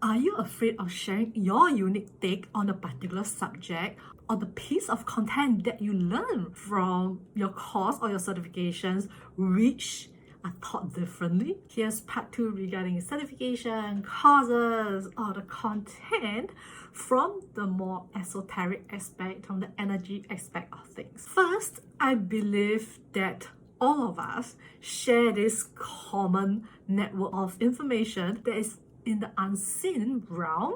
Are you afraid of sharing your unique take on a particular subject or the piece of content that you learn from your course or your certifications, which are taught differently? Here's part 2 regarding certification, courses, or the content from the more esoteric aspect, from the energy aspect of things. First, I believe that all of us share this common network of information that is in the unseen realm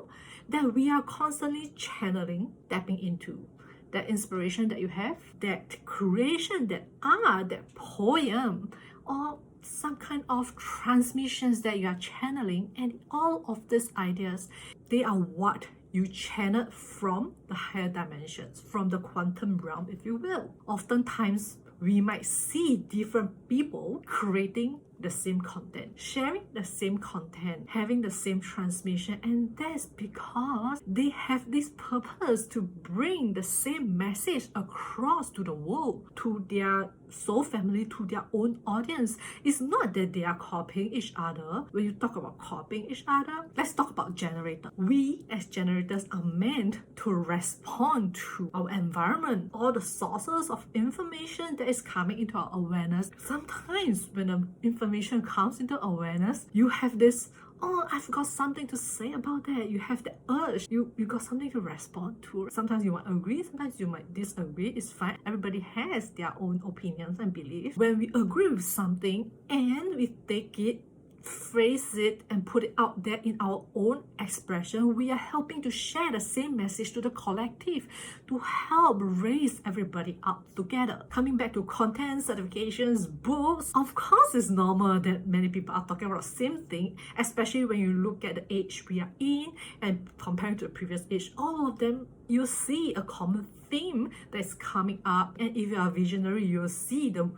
that we are constantly channeling, tapping into. That inspiration that you have, that creation, that art, that poem, or some kind of transmissions that you are channeling, and all of these ideas, they are what you channel from the higher dimensions, from the quantum realm, if you will. Oftentimes, we might see different people creating the same content, sharing the same content, having the same transmission, and that's because they have this purpose to bring the same message across to the world, to their soul family, to their own audience. It's not that they are copying each other. When you talk about copying each other, let's talk about generator. We as generators are meant to respond to our environment, all the sources of information that is coming into our awareness. Sometimes when the information comes into awareness, you have this, oh, I've got something to say about that. You have the urge. You got something to respond to. Sometimes you might agree, sometimes you might disagree. It's fine. Everybody has their own opinions and beliefs. When we agree with something and we take it, phrase it, and put it out there in our own expression, we are helping to share the same message to the collective, to help raise everybody up together. Coming back to content, certifications, books, of course it's normal that many people are talking about the same thing, especially when you look at the age we are in and comparing to the previous age. All of them, you see a common theme that's coming up, and if you are visionary, you'll see the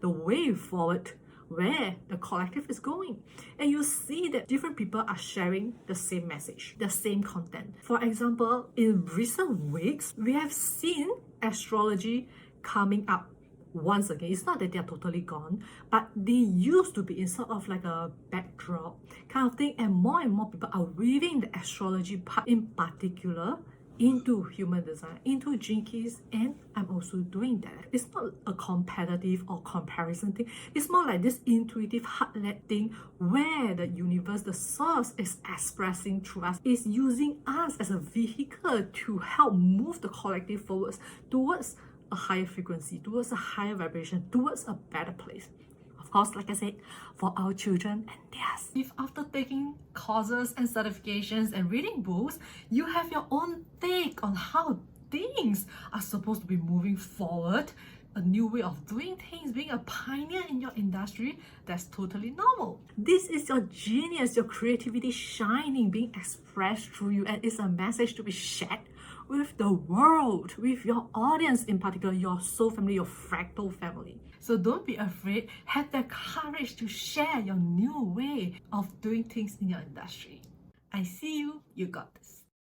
way forward where the collective is going, and you see that different people are sharing the same message, the same content. For example, in recent weeks, we have seen astrology coming up once again. It's not that they are totally gone, but they used to be in sort of like a backdrop kind of thing, and more people are weaving the astrology part in particular into human design, into gene keys, and I'm also doing that. It's not a competitive or comparison thing. It's more like this intuitive heart-led thing where the universe, the source, is expressing through us, is using us as a vehicle to help move the collective forwards towards a higher frequency, towards a higher vibration, towards a better place. Of course, like I said, for our children and theirs. If after taking courses and certifications and reading books, you have your own take on how things are supposed to be moving forward, a new way of doing things, being a pioneer in your industry, that's totally normal. This is your genius, your creativity shining, being expressed through you, and it's a message to be shared with the world, with your audience, in particular your soul family, your fractal family. So don't be afraid, have the courage to share your new way of doing things in your industry. I see you, you got this.